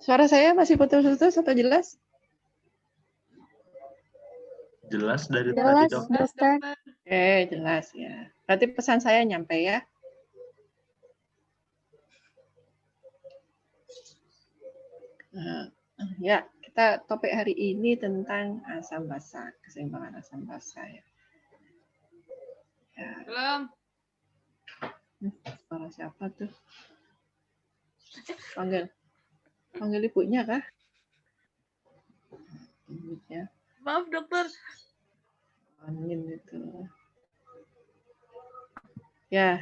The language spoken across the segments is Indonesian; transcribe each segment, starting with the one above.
Suara saya masih putus-putus atau jelas? Jelas dari Jelas, tadi, Dokter. Dokter. Jelas ya. Berarti pesan saya nyampe ya. Ya, kita topik hari ini tentang asam basa, keseimbangan asam basa ya. Belum. Suara siapa tuh? Panggil ibunya kah? Ibunya. Maaf, Dokter. Angin itu. Ya,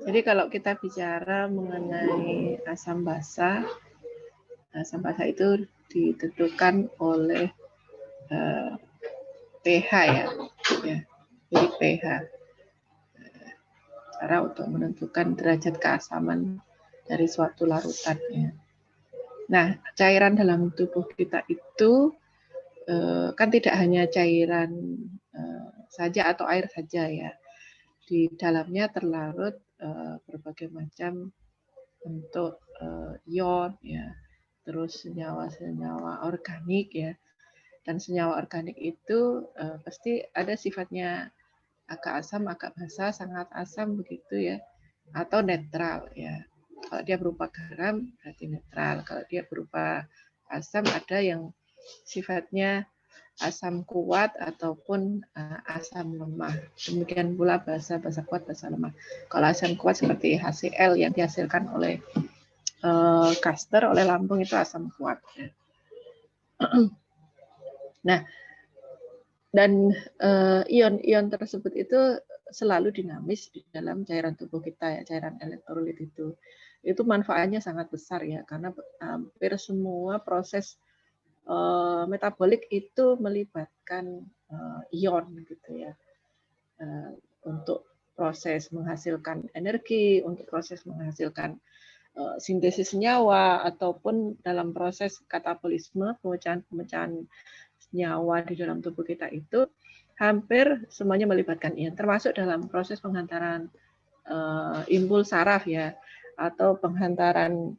jadi kalau kita bicara mengenai asam basa itu ditentukan oleh pH ya. Jadi pH. Cara untuk menentukan derajat keasaman dari suatu larutan ya. Nah, cairan dalam tubuh kita itu kan tidak hanya cairan saja atau air saja ya. Di dalamnya terlarut berbagai macam bentuk ion ya, terus senyawa-senyawa organik ya. Dan senyawa organik itu pasti ada sifatnya agak asam, agak basa, sangat asam begitu ya, atau netral ya. Kalau dia berupa garam berarti netral. Kalau dia berupa asam ada yang sifatnya asam kuat ataupun asam lemah. Demikian pula basa kuat, basa lemah. Kalau asam kuat seperti HCl yang dihasilkan oleh Caster, oleh lambung itu asam kuat. Nah, dan ion-ion tersebut itu selalu dinamis di dalam cairan tubuh kita ya, cairan elektrolit itu. Itu manfaatnya sangat besar ya, karena hampir semua proses metabolik itu melibatkan ion gitu ya. Untuk proses menghasilkan energi, untuk proses menghasilkan sintesis senyawa, ataupun dalam proses katabolisme, pemecahan senyawa di dalam tubuh kita itu hampir semuanya melibatkan ion, termasuk dalam proses penghantaran impuls saraf ya, atau penghantaran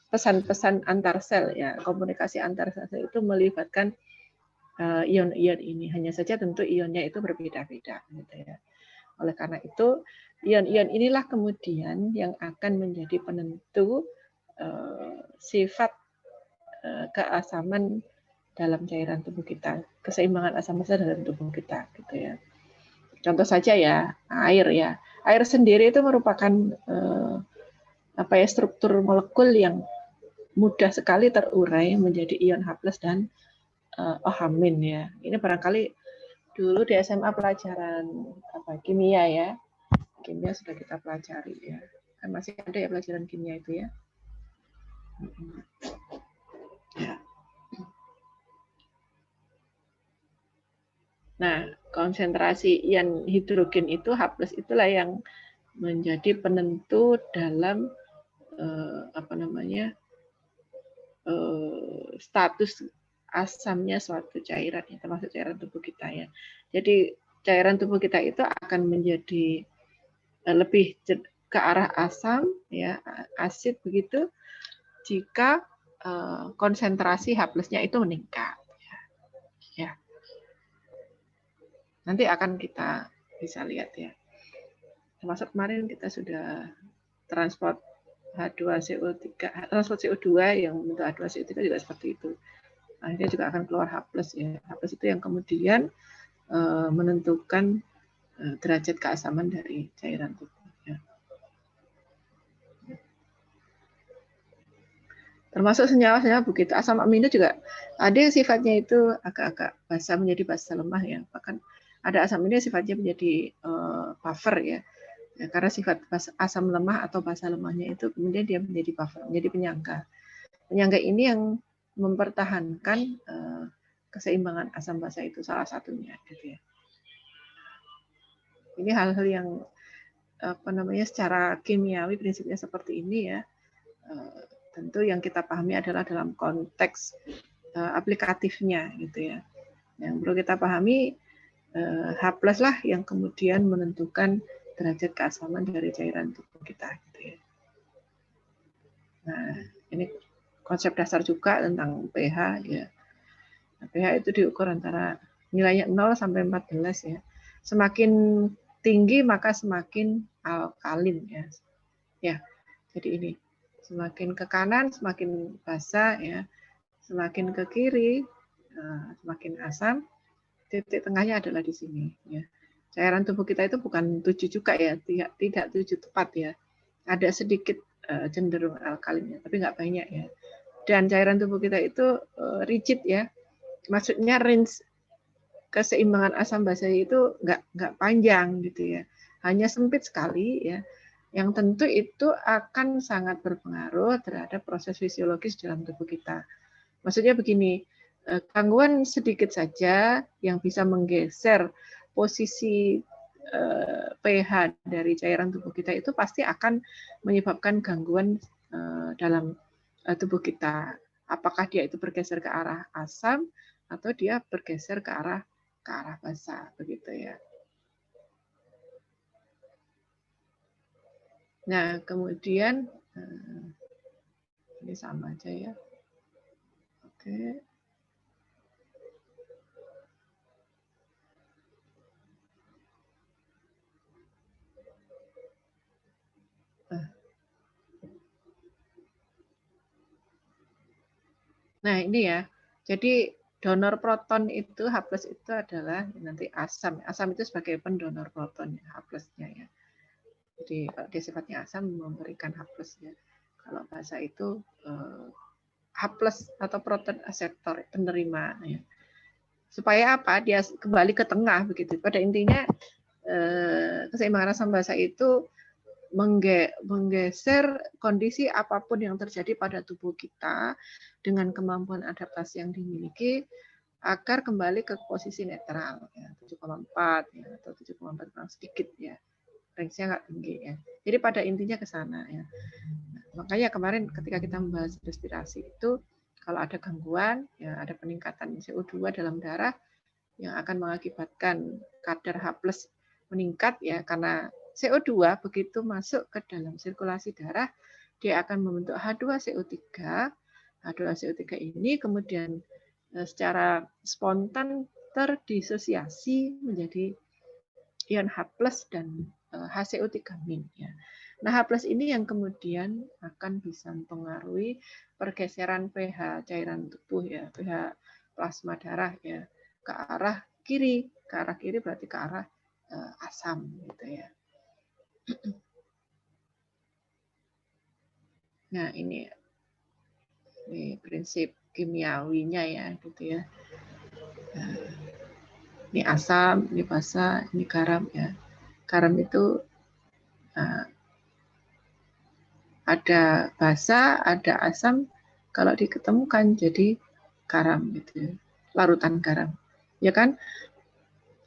pesan-pesan antar sel ya, komunikasi antar sel itu melibatkan ion-ion ini. Hanya saja tentu ionnya itu berbeda-beda gitu ya. Oleh karena itu, ion-ion inilah kemudian yang akan menjadi penentu sifat keasaman dalam cairan tubuh kita, keseimbangan asam basa dalam tubuh kita, gitu ya. Contoh saja ya, air ya. Air sendiri itu merupakan struktur molekul yang mudah sekali terurai menjadi ion H+ dan OH- ya. Ini barangkali dulu di SMA pelajaran kimia ya. Kimia sudah kita pelajari ya. Kan masih ada ya pelajaran kimia itu ya. Nah, konsentrasi ion hidrogen itu H+ itulah yang menjadi penentu dalam status asamnya suatu cairan, ya, termasuk cairan tubuh kita ya. Jadi cairan tubuh kita itu akan menjadi lebih ke arah asam ya, asid begitu jika konsentrasi H+-nya itu meningkat ya. Nanti akan kita bisa lihat ya. Termasuk kemarin kita sudah transport H2CO3, transport CO2 yang bentuk H2CO3 juga seperti itu. Akhirnya juga akan keluar H+ ya. H+ itu yang kemudian menentukan derajat keasaman dari cairan tubuh. Ya. Termasuk senyawa-senyawa begitu. Asam amino juga ada yang sifatnya itu agak-agak basa menjadi basa lemah ya. Bahkan ada asam amino sifatnya menjadi buffer ya. Ya, karena sifat asam lemah atau basa lemahnya itu kemudian dia menjadi buffer, menjadi penyangga. Penyangga ini yang mempertahankan keseimbangan asam basa itu salah satunya gitu ya. Ini hal-hal yang secara kimiawi prinsipnya seperti ini ya. Tentu yang kita pahami adalah dalam konteks aplikatifnya gitu ya. Yang perlu kita pahami H+ lah yang kemudian menentukan derajat keasaman dari cairan tubuh kita gitu ya. Nah, ini konsep dasar juga tentang pH ya. Nah, pH itu diukur antara nilainya 0 sampai 14 ya. Semakin tinggi maka semakin alkalin ya. Ya, jadi ini semakin ke kanan semakin basa ya, semakin ke kiri semakin asam. Titik tengahnya adalah di sini ya. Cairan tubuh kita itu bukan 7 juga ya, tidak 7 tepat ya. Ada sedikit cenderung alkalinnya, tapi nggak banyak ya. Dan cairan tubuh kita itu rigid ya. Maksudnya range keseimbangan asam basa itu nggak panjang gitu ya. Hanya sempit sekali ya. Yang tentu itu akan sangat berpengaruh terhadap proses fisiologis dalam tubuh kita. Maksudnya begini, gangguan sedikit saja yang bisa menggeser posisi pH dari cairan tubuh kita itu pasti akan menyebabkan gangguan dalam tubuh kita. Apakah dia itu bergeser ke arah asam atau dia bergeser ke arah basa, begitu ya. Nah, kemudian ini sama aja ya. Oke. Nah, ini ya. Jadi donor proton itu H+ itu adalah nanti asam. Asam itu sebagai pendonor proton ya, H+-nya ya. Jadi kalau dia sifatnya asam memberikan H+ ya. Kalau basa itu H+ atau proton akseptor penerima ya. Supaya apa? Dia kembali ke tengah begitu. Pada intinya keseimbangan asam basa itu menggeser kondisi apapun yang terjadi pada tubuh kita dengan kemampuan adaptasi yang dimiliki agar kembali ke posisi netral ya, 7,4 ya, atau 7,4 kurang sedikit ya. Range-nya nggak tinggi ya. Jadi pada intinya ke sana ya. Nah, makanya kemarin ketika kita membahas respirasi itu kalau ada gangguan ya ada peningkatan CO2 dalam darah yang akan mengakibatkan kadar H+ meningkat ya karena CO2 begitu masuk ke dalam sirkulasi darah dia akan membentuk H2CO3. H2CO3 ini kemudian secara spontan terdisosiasi menjadi ion H+ dan HCO3- ya. Nah, H+ ini yang kemudian akan bisa mempengaruhi pergeseran pH cairan tubuh ya, pH plasma darah ya ke arah kiri. Ke arah kiri berarti ke arah asam gitu ya. Nah, ini prinsip kimiawinya ya gitu ya. Ini asam, ini basa, ini garam ya. Garam itu ada basa, ada asam. Kalau diketemukan jadi garam gitu ya. Larutan garam. Ya kan?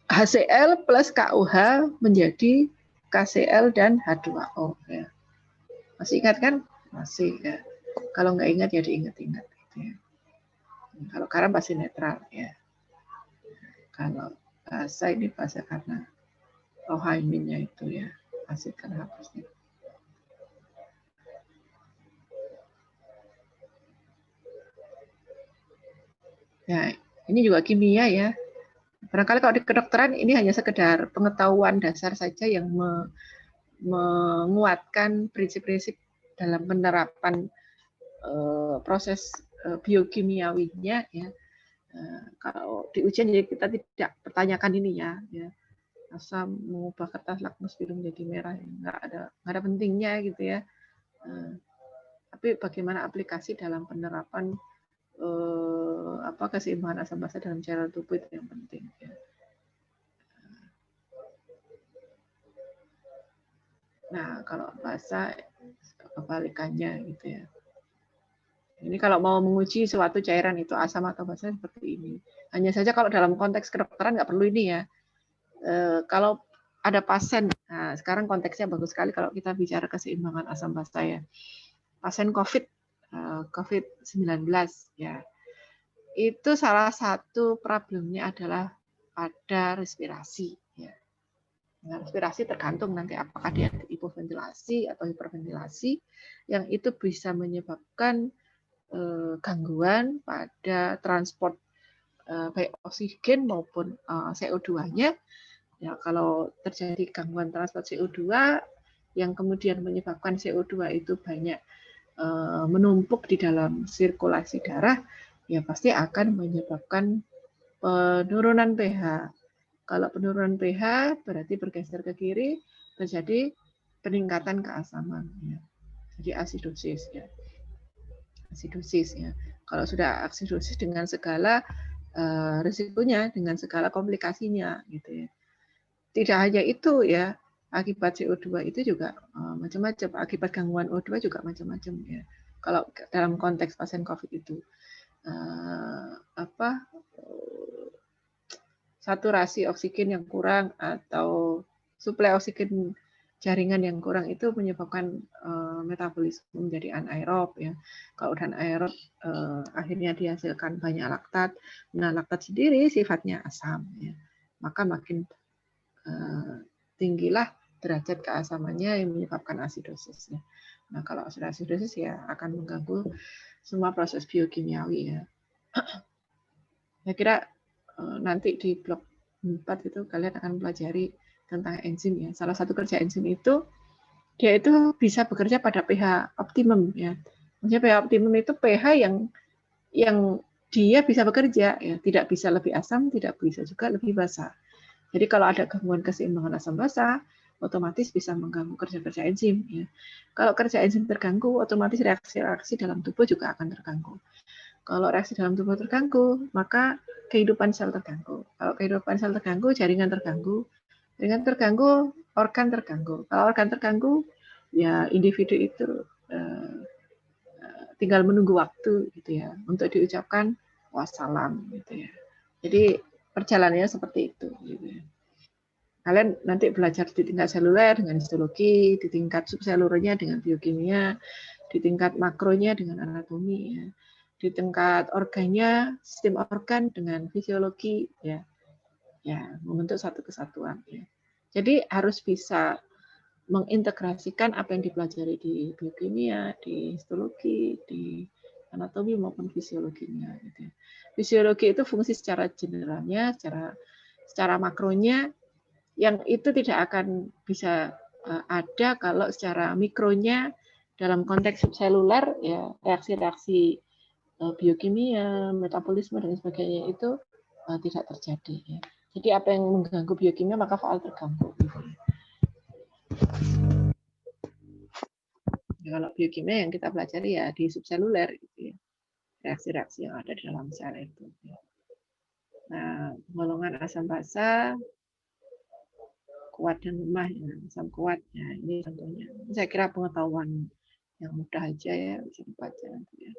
HCl plus KOH menjadi KCl dan H2O ya. Masih ingat kan? Masih ya. Kalau nggak ingat ya diingat-ingat gitu ya. Kalau garam pasti netral ya. Kalau basa ini basa karena rohaiminnya itu ya, asid kan hapusnya. Ya, ini juga kimia ya. Barangkali kalau di kedokteran ini hanya sekedar pengetahuan dasar saja yang menguatkan prinsip-prinsip dalam penerapan proses biokimiawinya ya. Kalau di ujian jadi kita tidak pertanyakan ini ya. Asam mengubah kertas lakmus biru menjadi merah, nggak ada pentingnya gitu ya. Tapi bagaimana aplikasi dalam penerapan keseimbangan asam basa dalam cairan tubuh itu yang penting ya. Nah, kalau basa kebalikannya gitu ya. Ini kalau mau menguji suatu cairan itu asam atau basa seperti ini. Hanya saja kalau dalam konteks kedokteran nggak perlu ini ya. Kalau ada pasien, nah sekarang konteksnya bagus sekali kalau kita bicara keseimbangan asam basa ya. Pasien COVID-19 ya. Itu salah satu problemnya adalah pada respirasi ya. Nah, respirasi tergantung nanti apakah dia hipoventilasi atau hiperventilasi yang itu bisa menyebabkan gangguan pada transport baik oksigen maupun CO2-nya. Ya, kalau terjadi gangguan transport CO2 yang kemudian menyebabkan CO2 itu banyak menumpuk di dalam sirkulasi darah, ya pasti akan menyebabkan penurunan pH. Kalau penurunan pH berarti bergeser ke kiri, terjadi peningkatan keasaman. Ya. Jadi asidosis. Ya. Asidosis. Ya. Kalau sudah asidosis dengan segala risikonya, dengan segala komplikasinya, gitu ya. Tidak hanya itu ya, akibat CO2 itu juga macam-macam. Akibat gangguan O2 juga macam-macam ya. Kalau dalam konteks pasien COVID itu saturasi oksigen yang kurang atau suplai oksigen jaringan yang kurang itu menyebabkan metabolisme menjadi anaerob ya. Kalau udah anaerob akhirnya dihasilkan banyak laktat. Nah, laktat sendiri sifatnya asam ya. Maka makin tinggilah derajat keasamannya yang menyebabkan asidosis ya. Nah, kalau sudah asidosis ya akan mengganggu semua proses biokimiawi ya. Saya kira nanti di blok 4 itu kalian akan pelajari tentang enzim ya. Salah satu kerja enzim itu dia itu bisa bekerja pada pH optimum ya. Maksudnya pH optimum itu pH yang dia bisa bekerja ya, tidak bisa lebih asam, tidak bisa juga lebih basa. Jadi kalau ada gangguan keseimbangan asam basa, otomatis bisa mengganggu kerja-kerja enzim ya. Kalau kerja enzim terganggu, otomatis reaksi-reaksi dalam tubuh juga akan terganggu. Kalau reaksi dalam tubuh terganggu, maka kehidupan sel terganggu. Kalau kehidupan sel terganggu, jaringan terganggu. Jaringan terganggu, organ terganggu. Kalau organ terganggu, ya individu itu tinggal menunggu waktu gitu ya untuk diucapkan wassalam gitu ya. Jadi perjalanannya seperti itu gitu ya. Kalian nanti belajar di tingkat seluler dengan histologi, di tingkat subselulernya dengan biokimia, di tingkat makronya dengan anatomi ya. Di tingkat organnya, sistem organ dengan fisiologi ya. Ya, membentuk satu kesatuan ya. Jadi harus bisa mengintegrasikan apa yang dipelajari di biokimia, di histologi, di anatomi maupun fisiologinya gitu. Fisiologi itu fungsi secara generalnya, secara makronya yang itu tidak akan bisa ada kalau secara mikronya dalam konteks subseluler ya reaksi-reaksi biokimia, metabolisme dan sebagainya itu tidak terjadi ya. Jadi apa yang mengganggu biokimia maka faal terganggu. Ya, kalau biokimia yang kita pelajari ya di subseluler gitu ya. Reaksi-reaksi yang ada di dalam sel itu. Ya. Nah, golongan asam basa kuat dan lemah ya, asam kuat ya ini contohnya. Saya kira pengetahuan yang mudah aja ya bisa dibaca nanti ya.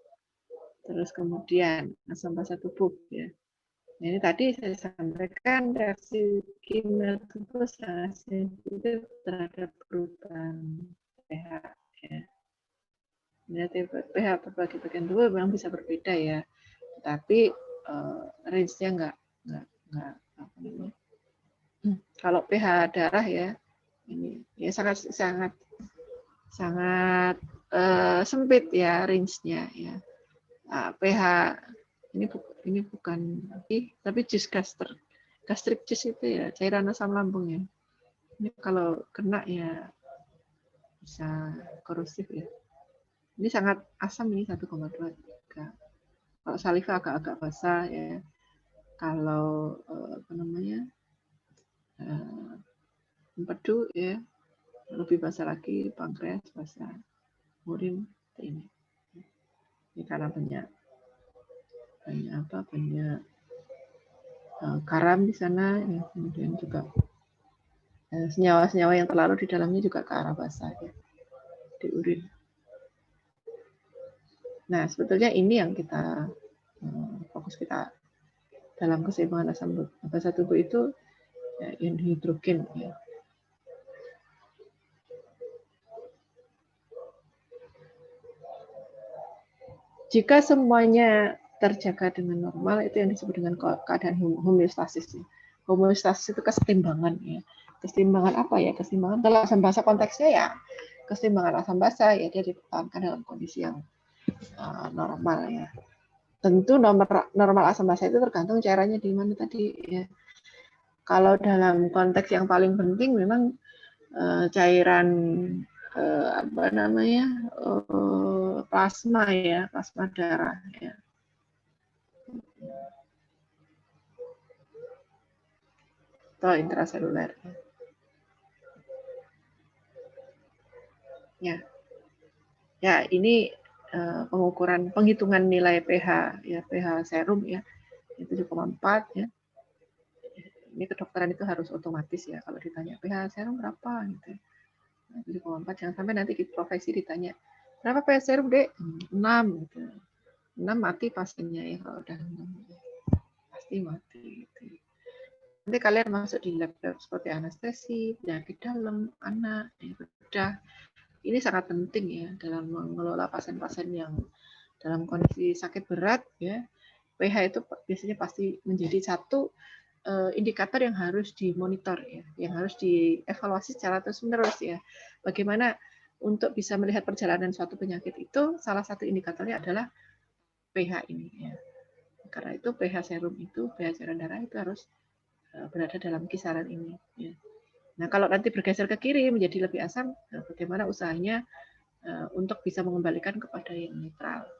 Terus kemudian asam basa tubuh ya. Nah, ini tadi saya sampaikan reaksi kimia tubuh sangat sensitif terhadap perubahan pH ya. pH berbagai bagian tubuh memang bisa berbeda ya, tapi range-nya nggak apa namanya. Kalau pH darah ya ini ya sangat sempit ya range-nya ya. Nah, pH ini bukan tapi jus gastric juice itu ya cairan asam lambung ya. Ini kalau kena ya bisa korosif ya. Ini sangat asam ini 1,23. Kalau saliva agak-agak basah ya. Kalau apa namanya empedu ya lebih basah lagi, pankreas basah, urin ini karena banyak garam di sana ya, kemudian juga senyawa-senyawa yang terlarut di dalamnya juga ke arah basah ya, di urin. Nah sebetulnya ini yang kita fokus kita dalam keseimbangan asam basa tubuh itu ya, yang hidrogen ya. Jika semuanya terjaga dengan normal, itu yang disebut dengan keadaan homeostasis. Homeostasis itu kesetimbangan ya. keseimbangan apa ya? Keseimbangan kalau asam basa konteksnya ya keseimbangan asam basa ya, dia dipertahankan dalam kondisi yang normal ya. Tentu normal asam basa itu tergantung cairannya di mana tadi ya. Kalau dalam konteks yang paling penting memang cairan apa namanya plasma ya, plasma darah ya. Atau intraseluler ya. Ya, ini pengukuran penghitungan nilai pH ya, pH serum ya. 7,4 ya. Ini kedokteran itu harus otomatis ya, kalau ditanya pH serum berapa gitu. 7,4, jangan sampai nanti di profesi ditanya berapa pH serum Dek? 6 gitu. 6 mati pasiennya ya, kalau udah 6 pasti mati gitu. Nanti kalian masuk di lab seperti anestesi, penyakit dalam, anak, ya bedah. Ini sangat penting ya dalam mengelola pasien-pasien yang dalam kondisi sakit berat ya. pH itu biasanya pasti menjadi satu indikator yang harus dimonitor ya, yang harus dievaluasi secara terus-menerus ya. Bagaimana untuk bisa melihat perjalanan suatu penyakit itu, salah satu indikatornya adalah pH ini ya. Karena itu pH serum itu, pH cairan darah itu harus berada dalam kisaran ini ya. Nah, kalau nanti bergeser ke kiri menjadi lebih asam, bagaimana usahanya untuk bisa mengembalikan kepada yang netral.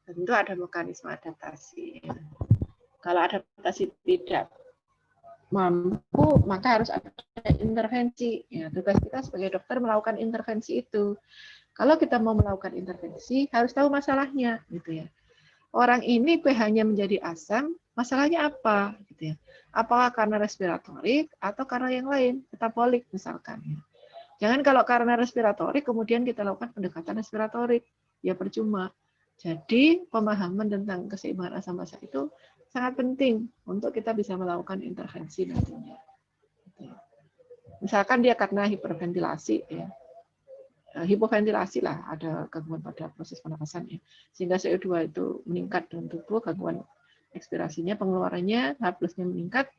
Tentu ada mekanisme adaptasi ya. Kalau adaptasi tidak mampu, maka harus ada intervensi. Ya, tugas kita sebagai dokter melakukan intervensi itu. Kalau kita mau melakukan intervensi, harus tahu masalahnya, gitu ya. Orang ini pH-nya menjadi asam, masalahnya apa, gitu ya? Apakah karena respiratorik atau karena yang lain, metabolik misalkan. Ya. Jangan kalau karena respiratorik kemudian kita lakukan pendekatan respiratorik, ya percuma. Jadi pemahaman tentang keseimbangan asam basa itu sangat penting untuk kita bisa melakukan intervensi nantinya. Misalkan dia karena hiperventilasi, ya, hipoventilasi lah, ada gangguan pada proses pernapasan, ya, sehingga CO2 itu meningkat dalam tubuh, gangguan ekspirasinya, pengeluarannya, H+-nya meningkat,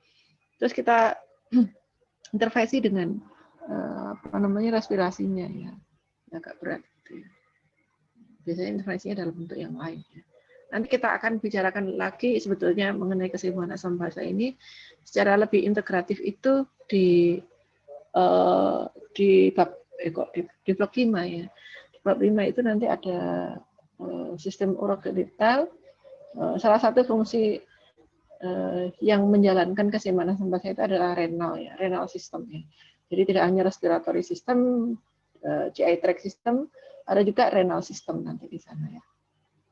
terus kita intervensi dengan apa namanya respirasinya, ya, agak berat. Gitu ya. Biasanya intervensinya dalam bentuk yang lain. Ya. Nanti kita akan bicarakan lagi sebetulnya mengenai keseimbangan asam basa ini secara lebih integratif itu di blok 5 ya. Di blok 5 itu nanti ada sistem urogenital. Salah satu fungsi yang menjalankan keseimbangan asam basa itu adalah renal ya, renal system ya. Jadi tidak hanya respiratory system, GI tract system, ada juga renal system nanti di sana ya,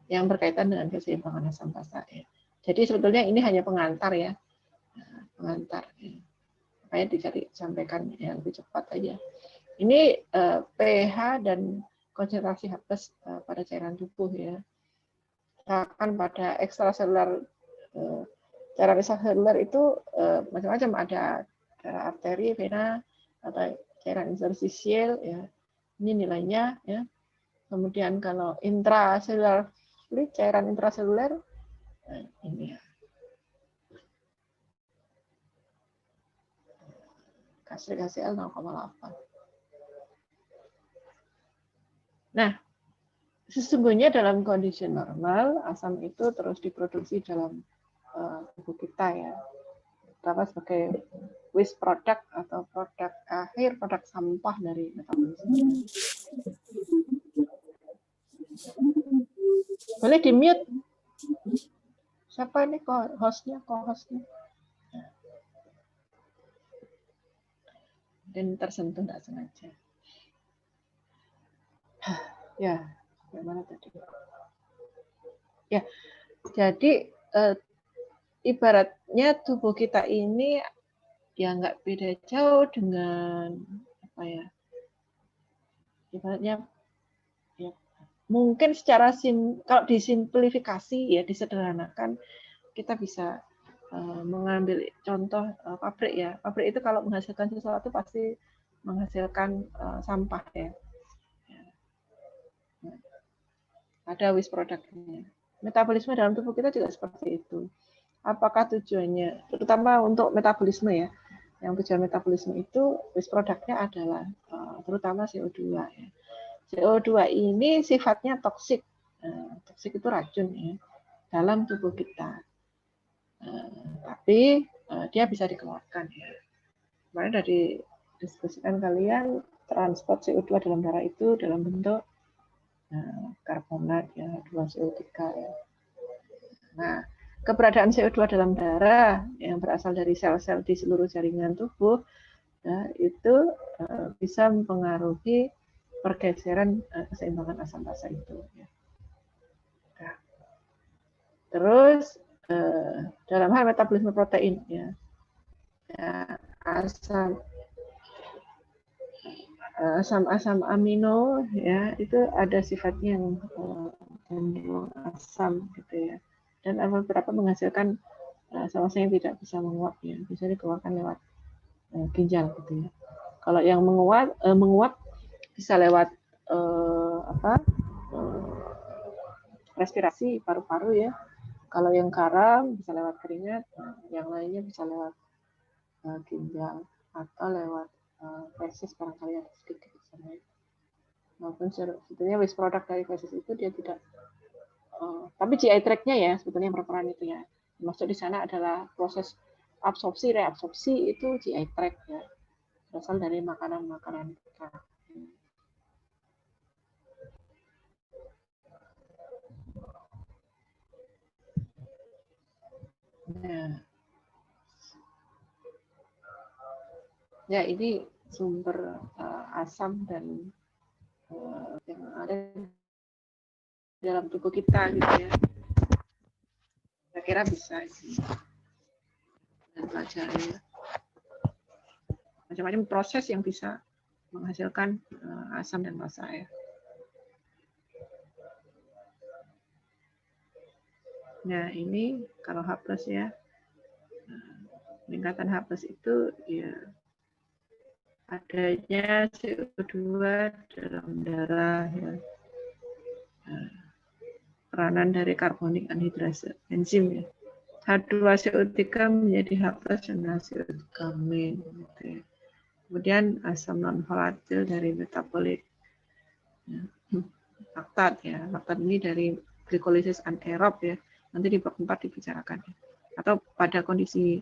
yang berkaitan dengan keseimbangan asam basa ya. Jadi sebetulnya ini hanya pengantar ya, pengantar. Ya. Makanya dicari sampaikan yang lebih cepat aja. Ini pH dan konsentrasi H+ pada cairan tubuh ya. Misalkan pada ekstraseluler, cairan ekstraseluler itu macam-macam, ada arteri, vena, atau cairan interstisial ya. Ini nilainya ya. Kemudian kalau intraseluler, cairan intraseluler ini ya. Gastric HCl 0,8. Nah, sesungguhnya dalam kondisi normal asam itu terus diproduksi dalam tubuh kita ya. Terutama sebagai waste product atau produk akhir, produk sampah dari metabolisme. Boleh di mute. Siapa ini hostnya? Dan tersentuh tidak sengaja. Ya, bagaimana tadi? Ya, jadi ibaratnya tubuh kita ini ya nggak beda jauh dengan apa ya? Ibaratnya ya, mungkin secara kalau disimplifikasi ya, disederhanakan, kita bisa mengambil contoh pabrik ya. Pabrik itu kalau menghasilkan sesuatu pasti menghasilkan sampah ya. Ada waste product-nya. Metabolisme dalam tubuh kita juga seperti itu. Apakah tujuannya, terutama untuk metabolisme ya, Yang tujuan metabolisme itu waste produknya adalah terutama CO2 ya. CO2 ini sifatnya toksik. Toksik itu racun ya dalam tubuh kita. Tapi dia bisa dikeluarkan ya. Kemarin dari diskusikan kalian transport CO2 dalam darah itu dalam bentuk karbonat ya, H2CO3 ya. Nah, keberadaan CO2 dalam darah yang berasal dari sel-sel di seluruh jaringan tubuh ya, itu bisa mempengaruhi pergeseran keseimbangan asam basa itu. Ya. Nah, terus dalam hal metabolisme protein ya, asam amino ya itu ada sifatnya yang cenderung asam gitu ya, dan beberapa menghasilkan asam-asam yang tidak bisa menguap ya, bisa dikeluarkan lewat ginjal gitu ya. Kalau yang menguap bisa lewat respirasi paru-paru ya. Kalau yang karam bisa lewat keringat, yang lainnya bisa lewat ginjal atau lewat feses barangkali ada sedikit sana. Maupun sebetulnya waste product dari feses itu dia tidak, tapi GI tract-nya ya sebetulnya yang berperan itu ya. Maksud di sana adalah proses absorpsi reabsorpsi itu GI tract ya, berasal dari makanan-makanan kita. Nah, ya ini sumber asam dan yang ada dalam tubuh kita gitu ya. Saya kira bisa sih dan pelajari ya. Macam-macam proses yang bisa menghasilkan asam dan basa ya. Nah ini kalau H+ ya, peningkatan H+ itu ya adanya CO2 dalam darah ya. Peranan dari karbonik anhidrasa enzim ya. H2CO3 menjadi H+ dan CO3 main gitu ya. Kemudian asam non volatil dari metabolit ya. Laktat ya. Laktat ini dari glikolisis anaerob ya. Nanti di bab 4 dibicarakan ya. Atau pada kondisi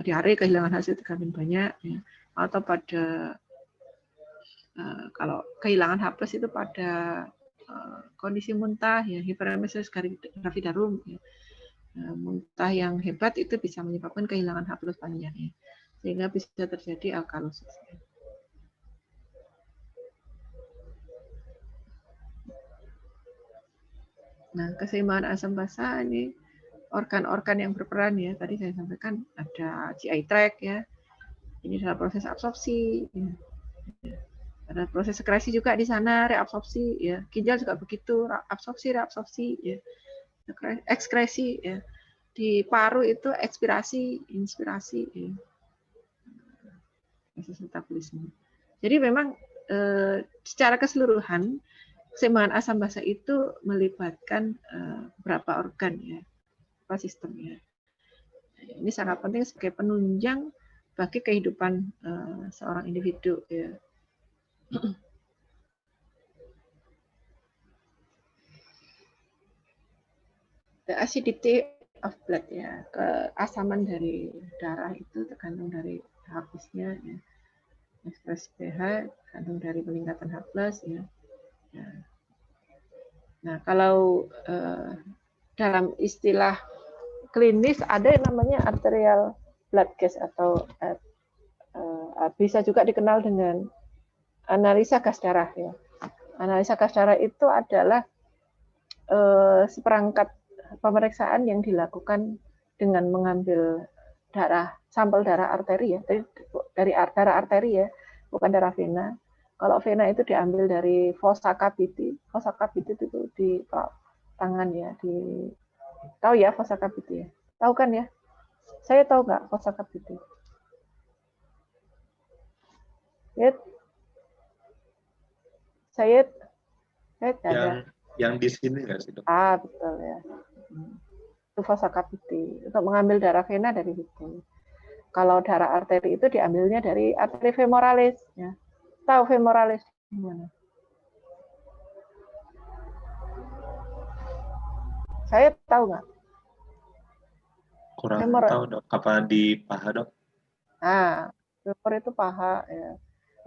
diare kehilangan hasil tegamin banyak ya. Atau pada kalau kehilangan H+ itu pada kondisi muntah ya, hiperemesis gravidarum ya. Muntah yang hebat itu bisa menyebabkan kehilangan H+ panjang ya. Sehingga bisa terjadi alkalosis. Nah, keseimbangan asam basa ini organ-organ yang berperan ya. Tadi saya sampaikan ada GI tract ya. Ini adalah proses absorpsi. Ya. Ada proses sekresi juga di sana, reabsorpsi ya. Ginjal juga begitu, absorpsi, reabsorpsi ya. Ekskresi ya. Di paru itu ekspirasi, inspirasi ya. Proses metabolisme. Jadi memang secara keseluruhan keseimbangan asam basa itu melibatkan beberapa organ ya, apa sistemnya. Ini sangat penting sebagai penunjang bagi kehidupan seorang individu ya. The acidity of blood ya, keasaman dari darah itu tergantung dari H+-nya ya. Ekspresi pH tergantung dari peningkatan H+ ya. Ya. Nah, kalau dalam istilah klinis ada yang namanya arterial blood gas atau bisa juga dikenal dengan analisa gas darah ya. Analisa gas darah itu adalah seperangkat pemeriksaan yang dilakukan dengan mengambil sampel darah arteri ya, dari darah arteri ya, bukan darah vena. Kalau vena itu diambil dari fossa capiti. Fossa capiti itu di tangan ya, tahu ya fossa capiti ya? Tahu kan ya? Saya tahu nggak fossa capiti? Ya, saya ada. Yang di sini nggak sih, Dok? Betul ya. Itu fossa capiti untuk mengambil darah vena dari situ. Kalau darah arteri itu diambilnya dari arteri femoralis. Ya. Tahu femoralis gimana? Saya tahu nggak? Kurang Femor. tahu dok, apa di paha dok? Nah, femor itu paha. Ya.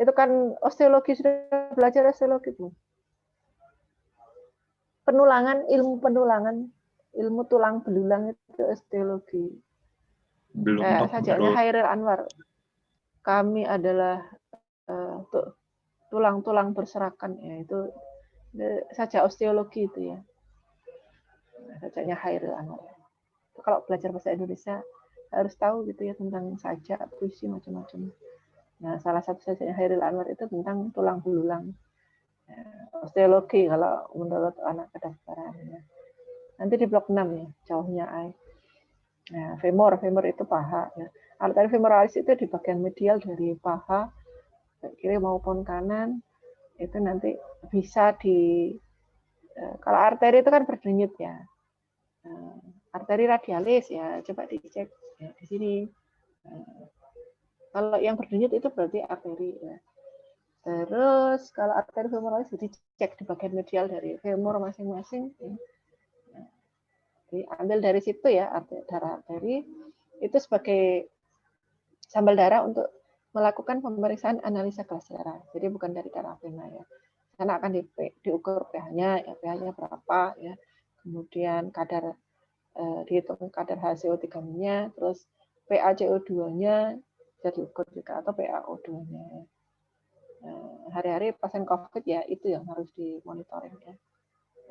Itu kan osteologi, sudah belajar osteologi belum? Penulangan, ilmu tulang belulang itu osteologi. Belum dok, Sajaknya baru. Hairil Anwar. Kami adalah tulang-tulang berserakan, ya itu saja osteologi itu ya. Sajaknya Hairil Anwar. Kalau belajar bahasa Indonesia harus tahu gitu ya tentang sajak, puisi macam-macam. Nah, salah satu sajaknya Hairil Anwar itu tentang tulang belulang. Osteologi kalau menurut anak kedokteran ya. Nanti di blok 6 ya, jauhnya AI. Nah, femur itu paha ya. Arteri femoralis itu di bagian medial dari paha, kiri maupun kanan, itu nanti bisa kalau arteri itu kan berdenyut ya. Arteri radialis ya, coba dicek ya, di sini. Kalau yang berdenyut itu berarti arteri ya. Terus kalau arteri femoralis dicek di bagian medial dari femur masing-masing. Ya. Diambil dari situ ya, darah arteri itu sebagai sampel darah untuk melakukan pemeriksaan analisa kelas darah. Jadi bukan dari darah vena ya. Karena akan diukur pH-nya, ya, pH-nya berapa ya. Kemudian kadar dihitung kadar HCO3-nya, terus PaCO2-nya bisa diukur juga atau PaO2-nya. Hari-hari pasien COVID ya itu yang harus dimonitoring ya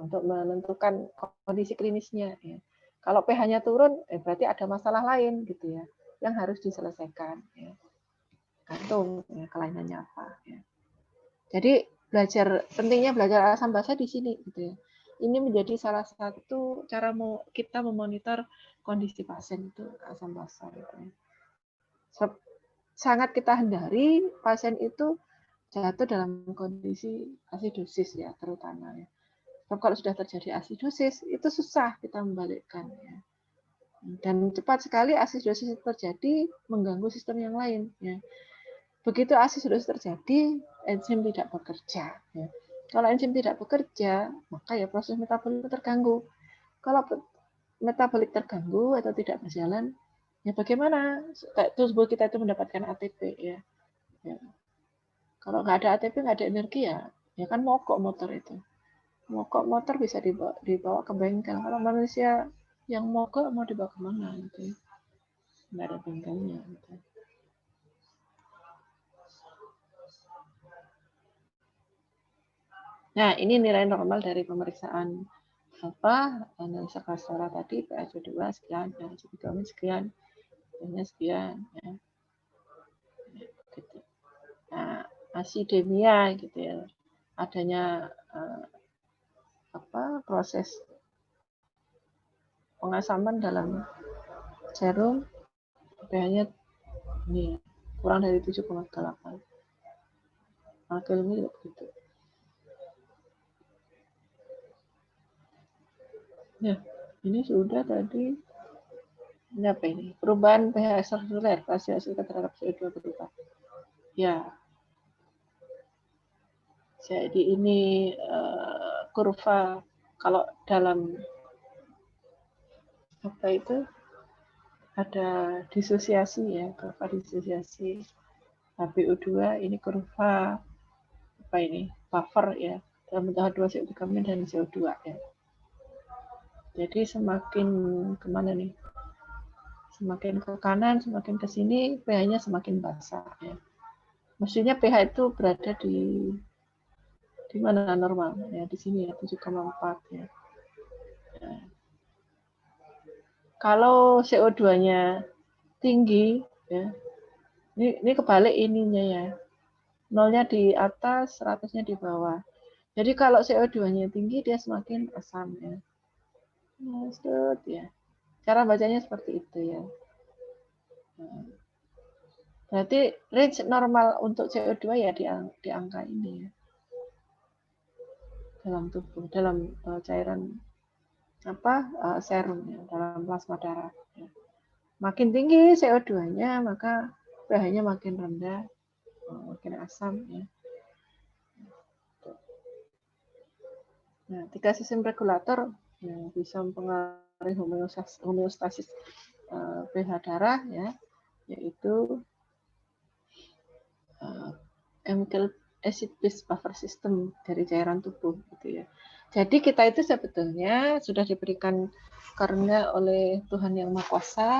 untuk menentukan kondisi klinisnya. Ya. Kalau pH-nya turun, berarti ada masalah lain gitu ya, yang harus diselesaikan. Ya. Gantung ya, kelainannya apa. Ya. Jadi pentingnya belajar asam basa di sini gitu ya. Ini menjadi salah satu cara kita memonitor kondisi pasien itu asam basa. Gitu ya. Sangat kita hindari pasien itu jatuh dalam kondisi asidosis ya terutama ya. Sebab kalau sudah terjadi asidosis, itu susah kita membalikkan. Ya. Dan cepat sekali asidosis terjadi, mengganggu sistem yang lain. Ya. Begitu asidosis terjadi, enzim tidak bekerja. Ya. Kalau enzim tidak bekerja, maka ya proses metabolik terganggu. Kalau metabolik terganggu atau tidak berjalan, ya bagaimana tubuh kita itu mendapatkan ATP? Ya. Ya. Kalau nggak ada ATP, nggak ada energi ya kan mogok motor itu. Mogok motor bisa dibawa ke bengkel. Kalau manusia yang mogok mau dibawa kemana gitu, nggak ada bengkelnya gitu. Nah, ini nilai normal dari pemeriksaan analisa kelas darah tadi, PaCO2 sekian, PaCO3 sekian, pH-nya sekian, ya. Gitu. Nah, asidemia gitu ya, adanya proses pengasaman dalam serum, pH-nya ini kurang dari 7,8. Alkalemi begitu. Ya, ini sudah tadi. Ini apa ini? Perubahan pH ekstraseluler pasien terhadap CO2 berubah. Ya. Jadi ini kurva kalau dalam apa itu ada disosiasi ya, kurva disosiasi HbO2 ini kurva apa ini? Buffer ya, dalam bentuk H2 CO3 dan CO2 ya. Jadi semakin kemana nih? Semakin ke kanan, semakin ke sini, pH-nya semakin basah. Ya. Mestinya pH itu berada di mana normal? Ya di sini ya 7,4 ya. Nah, kalau CO2-nya tinggi, ya, ini kebalik ininya ya. Nolnya di atas, 100-nya di bawah. Jadi kalau CO2-nya tinggi, dia semakin asam ya. Maksud ya. Cara bacanya seperti itu ya. Nah, berarti range normal untuk CO2 ya di angka ini ya. Dalam tubuh, dalam cairan serum ya, dalam plasma darah. Ya. Makin tinggi CO2-nya, maka pH-nya makin rendah, makin asam. Ya. Nah, 3 sistem regulator yang bisa mempengaruhi homeostasis pH darah, ya, yaitu chemical acid base buffer system dari cairan tubuh, gitu ya. Jadi kita itu sebetulnya sudah diberikan karunia oleh Tuhan Yang Maha Kuasa,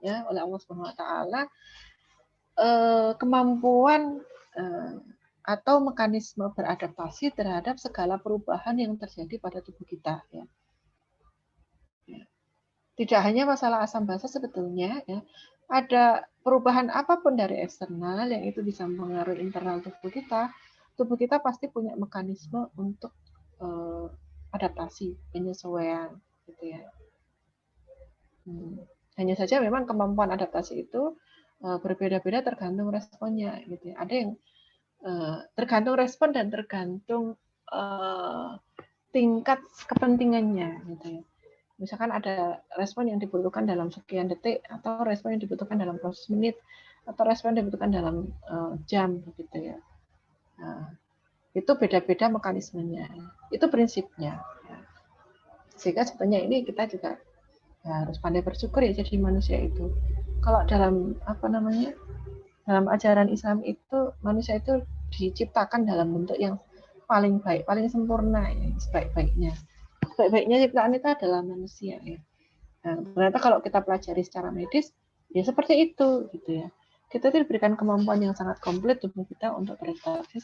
ya, oleh Allah Subhanahu Wa Taala, kemampuan atau mekanisme beradaptasi terhadap segala perubahan yang terjadi pada tubuh kita. Ya. Tidak hanya masalah asam basa sebetulnya, ya, ada perubahan apapun dari eksternal yang itu bisa mempengaruhi internal tubuh kita pasti punya mekanisme untuk adaptasi, penyesuaian, gitu ya. Hanya saja memang kemampuan adaptasi itu berbeda-beda tergantung responnya, gitu ya. Ada yang tergantung respon dan tergantung tingkat kepentingannya, gitu ya. Misalkan ada respon yang dibutuhkan dalam sekian detik, atau respon yang dibutuhkan dalam proses menit, atau respon yang dibutuhkan dalam jam, begitu ya. Nah, itu beda-beda mekanismenya. Itu prinsipnya. Ya. Sehingga sebetulnya ini kita juga ya, harus pandai bersyukur ya jadi manusia itu. Kalau dalam dalam ajaran Islam itu manusia itu diciptakan dalam bentuk yang paling baik, paling sempurna, ya, sebaik-baiknya. Sebaik-baiknya ciptaan itu adalah manusia, ya. Nah, ternyata kalau kita pelajari secara medis, ya seperti itu, gitu ya. Kita diberikan kemampuan yang sangat komplit tubuh kita untuk beradaptasi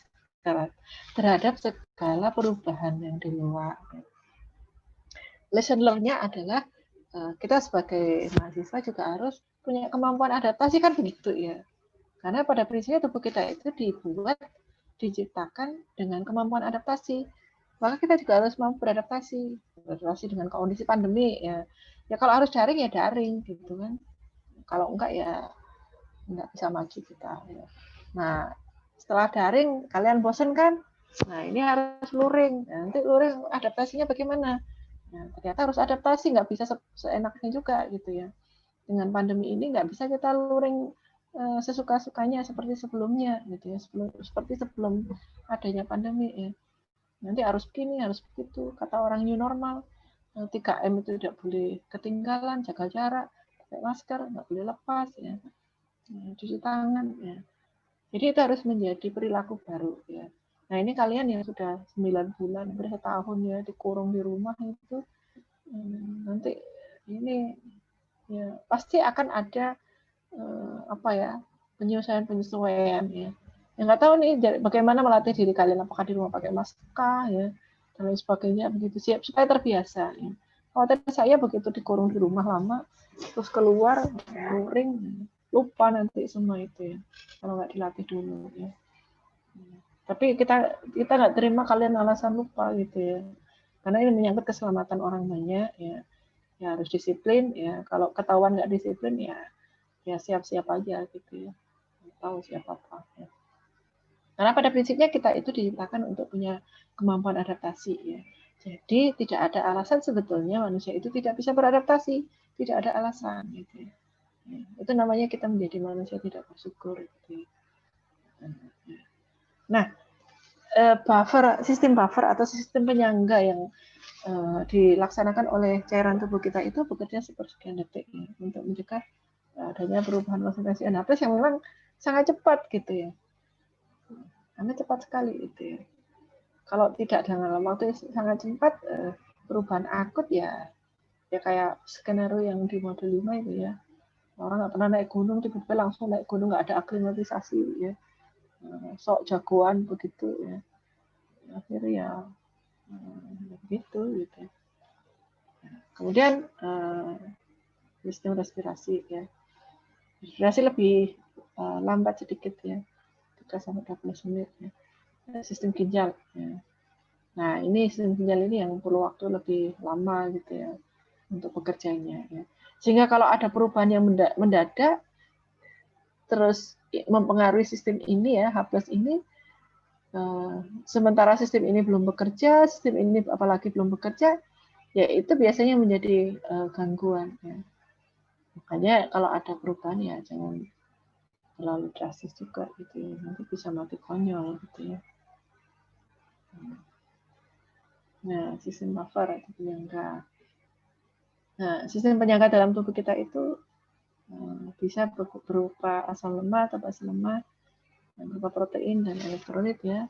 terhadap segala perubahan yang di luar. Lesson learn-nya adalah kita sebagai mahasiswa juga harus punya kemampuan adaptasi, kan begitu ya. Karena pada prinsipnya tubuh kita itu diciptakan dengan kemampuan adaptasi. Maka kita juga harus mampu beradaptasi dengan kondisi pandemi ya. Ya kalau harus daring ya daring gitu kan. Kalau enggak ya enggak bisa maju kita. Ya. Nah setelah daring kalian bosen kan? Nah ini harus luring. Nah, nanti luring adaptasinya bagaimana? Nah, ternyata harus adaptasi, nggak bisa seenaknya juga gitu ya. Dengan pandemi ini nggak bisa kita luring sesuka-sukanya seperti sebelumnya gitu ya, seperti sebelum adanya pandemi ya. Nanti harus begini, harus begitu. Kata orang new normal, 3M itu tidak boleh ketinggalan, jaga jarak, pakai masker, nggak boleh lepas ya, cuci tangan ya. Jadi itu harus menjadi perilaku baru ya. Nah ini kalian yang sudah 9 bulan, hampir setahun ya dikurung di rumah itu, nanti ini ya pasti akan ada penyesuaian ya. Yang nggak tahu nih bagaimana melatih diri kalian, apakah di rumah pakai masker ya dan lain sebagainya, begitu siap supaya terbiasa ya. Kalau tadi saya begitu dikurung di rumah lama terus keluar luring, lupa nanti semua itu ya kalau nggak dilatih dulu ya. Tapi kita nggak terima kalian alasan lupa gitu ya, karena ini menyangkut keselamatan orang banyak ya. Ya harus disiplin ya. Kalau ketahuan nggak disiplin ya siap-siap aja gitu ya, tahu siapa apa ya. Karena pada prinsipnya kita itu diciptakan untuk punya kemampuan adaptasi ya. Jadi tidak ada alasan sebetulnya manusia itu tidak bisa beradaptasi, tidak ada alasan gitu ya. Itu namanya kita menjadi manusia tidak bersyukur gitu ya. Nah, sistem buffer atau sistem penyangga yang dilaksanakan oleh cairan tubuh kita itu bekerja sepersekian detik ya, untuk mencegah adanya perubahan konsentrasi NH+ yang memang sangat cepat gitu ya, sangat cepat sekali itu ya. Kalau tidak dalam waktu sangat cepat, perubahan akut ya kayak skenario yang di model 5 itu ya, orang nggak pernah naik gunung tiba-tiba langsung naik gunung, nggak ada aklimatisasi ya, sok jagoan begitu ya, akhirnya ya begitu gitu. Kemudian sistem respirasi ya. Respirasi lebih lambat sedikit ya, 3-12 menit ya. Sistem ginjal ya. Nah ini sistem ginjal ini yang perlu waktu lebih lama gitu ya untuk bekerjanya ya. Sehingga kalau ada perubahan yang mendadak terus mempengaruhi sistem ini ya, H+ ini, sementara sistem ini belum bekerja, sistem ini apalagi belum bekerja, ya itu biasanya menjadi gangguan ya. Makanya kalau ada perubahan ya jangan terlalu drastis juga gitu ya, nanti bisa mati konyol gitu ya. Nah, sistem buffer atau penyangga. Nah, sistem penyangga dalam tubuh kita itu bisa berupa asam lemak atau basa lemak, berupa protein dan elektrolit ya.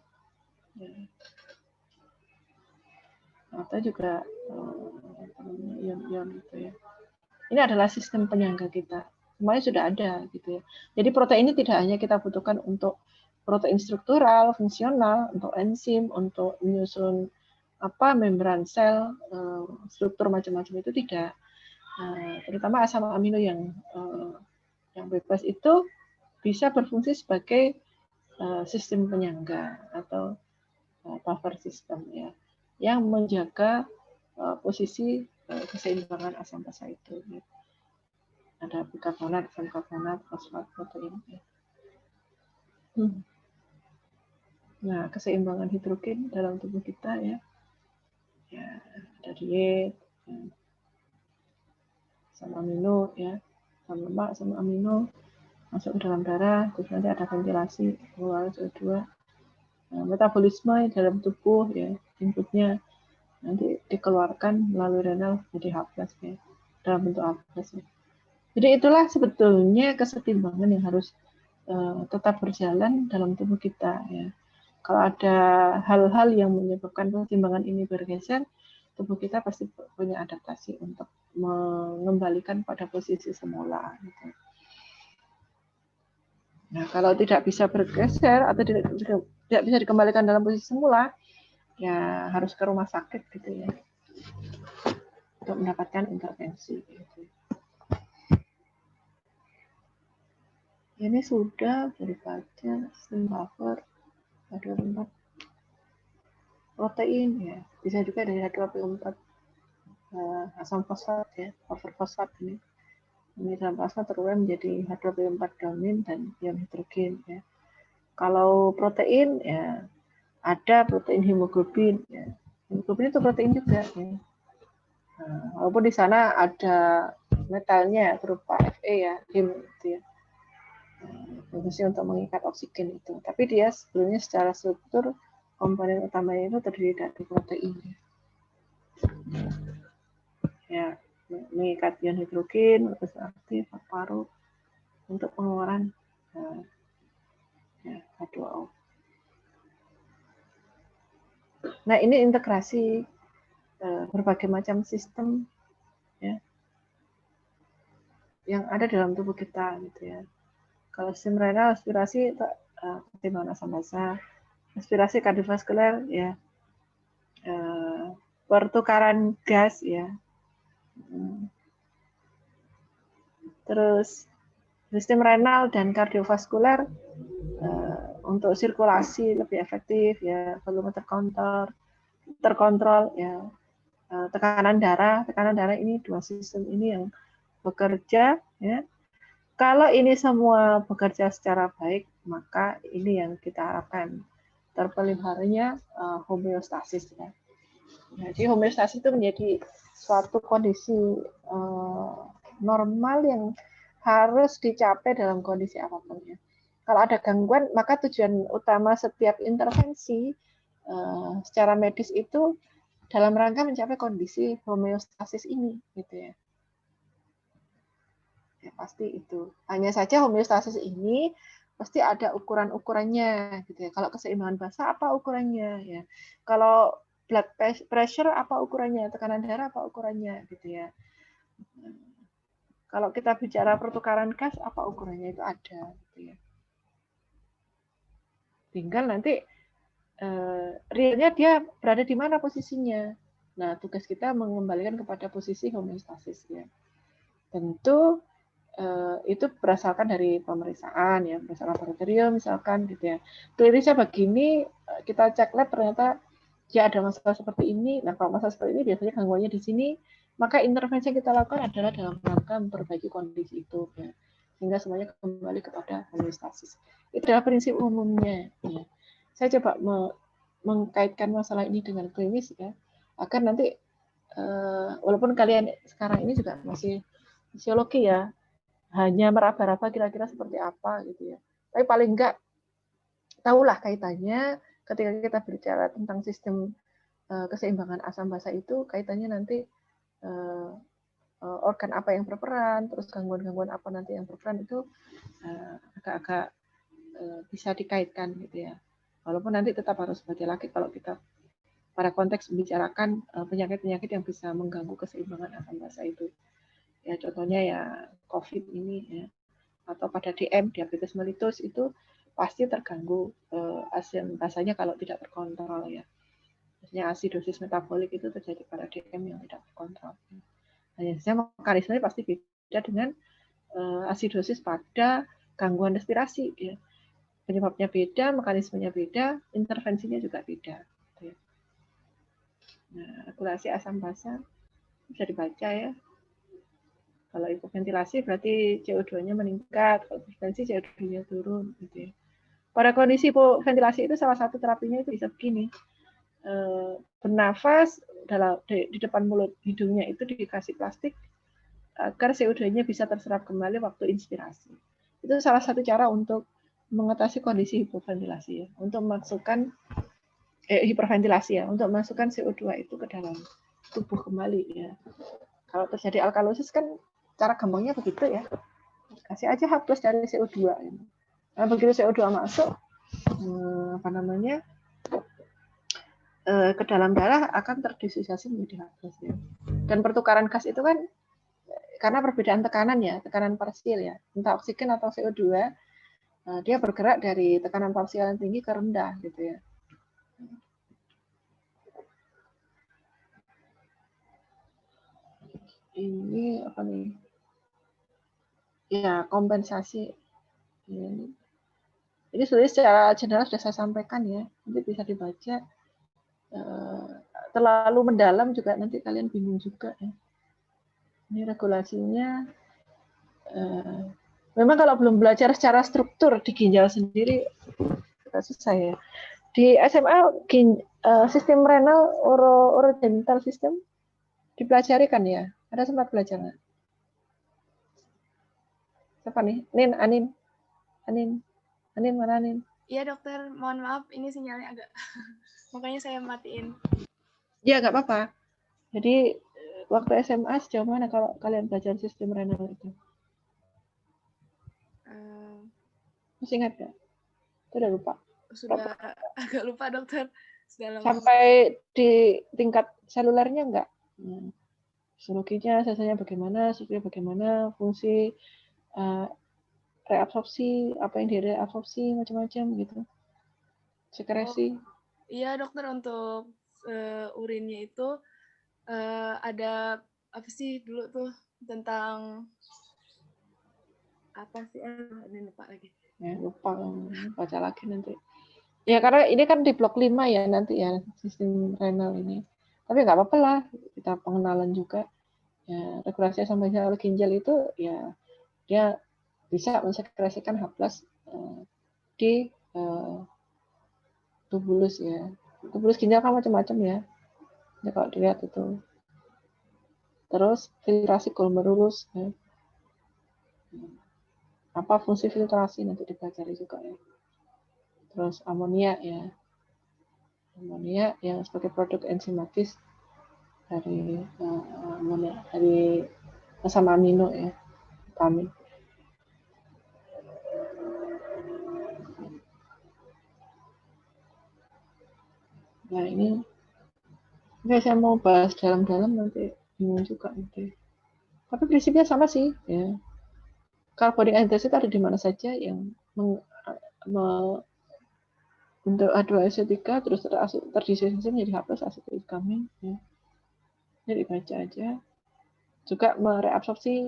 Atau juga ion-ion gitu ya. Ini adalah sistem penyangga kita. Semuanya sudah ada gitu ya. Jadi protein ini tidak hanya kita butuhkan untuk protein struktural, fungsional, untuk enzim, untuk menyusun membran sel, struktur macam-macam itu tidak. Terutama asam amino yang bebas itu bisa berfungsi sebagai sistem penyangga atau buffer system ya, yang menjaga posisi keseimbangan asam basa itu. Ya. Ada bikarbonat, asam karbonat, fosfat, protein. Ya. Nah, keseimbangan hidrogen dalam tubuh kita ya, ada diet, asam amino ya, asam lemak, asam amino masuk ke dalam darah, terus nanti ada ventilasi, keluar CO2. Nah, metabolisme dalam tubuh ya, inputnya nanti dikeluarkan melalui renal jadi H+ ya, dalam bentuk H+. Ya. Jadi itulah sebetulnya kesetimbangan yang harus tetap berjalan dalam tubuh kita ya. Kalau ada hal-hal yang menyebabkan kesetimbangan ini bergeser, tubuh kita pasti punya adaptasi untuk mengembalikan pada posisi semula. Gitu. Nah, kalau tidak bisa bergeser atau tidak bisa dikembalikan dalam posisi semula, ya harus ke rumah sakit gitu ya, untuk mendapatkan intervensi. Gitu. Ini sudah daripada sistem buffer H24 protein ya, bisa juga dari H24 asam fosfat ya, buffer fosfat ini. Ini dalam plasma terurai menjadi H24 domin dan ion hidrogen ya. Kalau protein ya ada protein hemoglobin ya. Hemoglobin itu protein juga ya. Nah, walaupun di sana ada metalnya berupa Fe ya, Hem gitu ya. Fungsi untuk mengikat oksigen itu. Tapi dia sebetulnya secara struktur komponen utamanya itu terdiri dari protein. Ya, mengikat ion hidrogen, terus aktif, paru untuk pengeluaran H2O. Nah, ini integrasi berbagai macam sistem ya yang ada dalam tubuh kita gitu ya. Kalau sistem renal, aspirasi itu pertimbangan asam basa, aspirasi kardiovaskuler ya, pertukaran gas ya, terus sistem renal dan kardiovaskuler untuk sirkulasi lebih efektif ya, volume terkontrol ya, tekanan darah ini dua sistem ini yang bekerja ya. Kalau ini semua bekerja secara baik, maka ini yang kita harapkan, terpeliharanya homeostasis ya. Jadi homeostasis itu menjadi suatu kondisi normal yang harus dicapai dalam kondisi apapun ya. Kalau ada gangguan, maka tujuan utama setiap intervensi secara medis itu dalam rangka mencapai kondisi homeostasis ini, gitu ya. Ya pasti itu. Hanya saja homeostasis ini pasti ada ukuran-ukurannya, gitu ya. Kalau keseimbangan basa apa ukurannya, ya. Kalau blood pressure apa ukurannya, tekanan darah apa ukurannya, gitu ya. Kalau kita bicara pertukaran gas apa ukurannya, itu ada, gitu ya. Tinggal nanti realnya dia berada di mana posisinya. Nah, tugas kita mengembalikan kepada posisi homeostasis ya. Tentu itu berdasarkan dari pemeriksaan ya, berdasarkan laboratorium misalkan gitu ya. Klinisnya begini, kita cek lab ternyata dia ada masalah seperti ini. Nah, kalau masalah seperti ini biasanya gangguannya di sini, maka intervensi yang kita lakukan adalah dalam rangka memperbaiki kondisi itu ya. Sehingga semuanya kembali kepada homeostasis. Itu adalah prinsip umumnya ya. Saya coba mengkaitkan masalah ini dengan klinis ya, agar nanti walaupun kalian sekarang ini juga masih fisiologi ya, hanya meraba-raba kira-kira seperti apa gitu ya. Tapi paling enggak tahulah kaitannya ketika kita berbicara tentang sistem keseimbangan asam basa itu, kaitannya nanti organ apa yang berperan, terus gangguan-gangguan apa nanti yang berperan, itu agak-agak bisa dikaitkan gitu ya. Walaupun nanti tetap harus laki-laki kalau kita pada konteks membicarakan penyakit-penyakit yang bisa mengganggu keseimbangan asam basa itu. Ya contohnya ya COVID ini ya, atau pada DM, diabetes mellitus, itu pasti terganggu asam basanya kalau tidak terkontrol ya. Maksudnya asidosis metabolik itu terjadi pada DM yang tidak terkontrol. Hanya mekanismenya pasti beda dengan asidosis pada gangguan respirasi ya. Penyebabnya beda, mekanismenya beda, intervensinya juga beda. Nah, regulasi asam basa bisa dibaca ya. Kalau hipoventilasi berarti CO2-nya meningkat, kalau hipertensi CO2-nya turun gitu ya. Pada kondisi hipoventilasi itu salah satu terapinya itu bisa begini. Bernafas di depan mulut hidungnya itu dikasih plastik agar CO2-nya bisa terserap kembali waktu inspirasi. Itu salah satu cara untuk mengatasi kondisi hipoventilasi ya, untuk memasukkan hiperventilasi ya, untuk memasukkan CO2 itu ke dalam tubuh kembali ya. Kalau terjadi alkalosis kan cara gampangnya begitu ya, kasih aja H+ dari CO2. Nah, begitu CO2 masuk, ke dalam darah akan terdisosiasi menjadi H+. Ya. Dan pertukaran gas itu kan karena perbedaan tekanan ya, tekanan parsial ya, entah oksigen atau CO2, dia bergerak dari tekanan parsial yang tinggi ke rendah gitu ya. Ini apa nih? Ya, kompensasi. Ini sebenarnya secara general sudah saya sampaikan ya, nanti bisa dibaca. Terlalu mendalam juga nanti kalian bingung juga ya. Ini regulasinya. Memang kalau belum belajar secara struktur di ginjal sendiri susah ya. Di SMA sistem renal urogenital system dipelajari kan ya? Ada sempat belajar nggak? Siapa nih? Anin mana Anin? Iya dokter, mohon maaf ini sinyalnya agak makanya saya matiin. Ya nggak apa-apa. Jadi waktu SMA sejauh mana kalau kalian belajar sistem renal itu? Masih ingat nggak? Itu udah lupa. Sudah agak lupa dokter. Sampai di tingkat selulernya nggak? Fisiologinya, sensasinya bagaimana, strukturnya bagaimana, fungsi reabsorpsi, apa yang direabsorpsi, macam-macam gitu. Sekresi. Iya dokter, untuk urinnya itu ada apa sih dulu tuh tentang apa sih? Ini lupa lagi. Ya, lupa, baca lagi nanti. Ya karena ini kan di blok 5 ya nanti ya sistem renal ini. Tapi nggak apa-apa lah, kita pengenalan juga. Ya, regulasi asam basa ginjal itu ya dia bisa mensekresikan H+ di tubulus ya. Tubulus ginjal kan macam-macam ya. Ya kalau dilihat itu. Terus filtrasi glomerulus ya. Apa fungsi filtrasi nanti dipelajari juga ya. Terus amonia ya. Amonia yang sebagai produk enzimatis dari dari asam amino ya, vitamin. Nah ini saya mau bahas dalam-dalam nanti bingung juga nanti. Tapi prinsipnya sama sih ya. Carbonic anhydride itu ada di mana saja yang bentuk H2SO3 terus terdisosiasi menjadi H+ asetilgamin ya. Jadi dibaca aja. Juga mereabsorpsi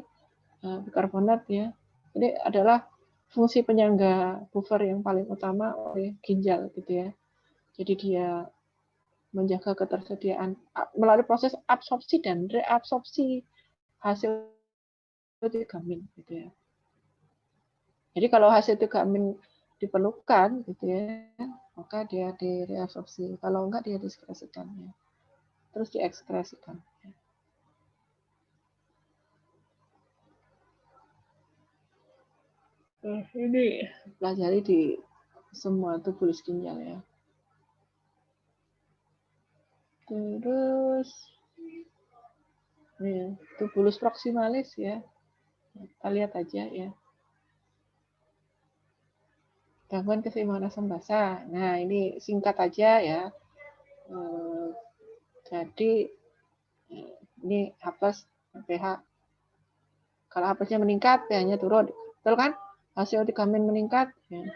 bikarbonat ya. Ini adalah fungsi penyangga buffer yang paling utama oleh ginjal gitu ya. Jadi dia menjaga ketersediaan melalui proses absorpsi dan reabsorpsi hasil tigamin gitu ya. Jadi kalau hasil tigamin diperlukan gitu ya, maka dia direabsorpsi. Kalau enggak dia diskresikan ya. Terus diekskresikan. Ini pelajari di semua tubulus ginjal ya. Terus nih, tubulus proximalis ya. Kita lihat aja ya. Gangguan keseimbangan asam basa. Nah, ini singkat aja ya. Jadi ini H+, pH. Kalau H+-nya meningkat, pH-nya turun. Betul kan? HCO3- meningkat. Ya.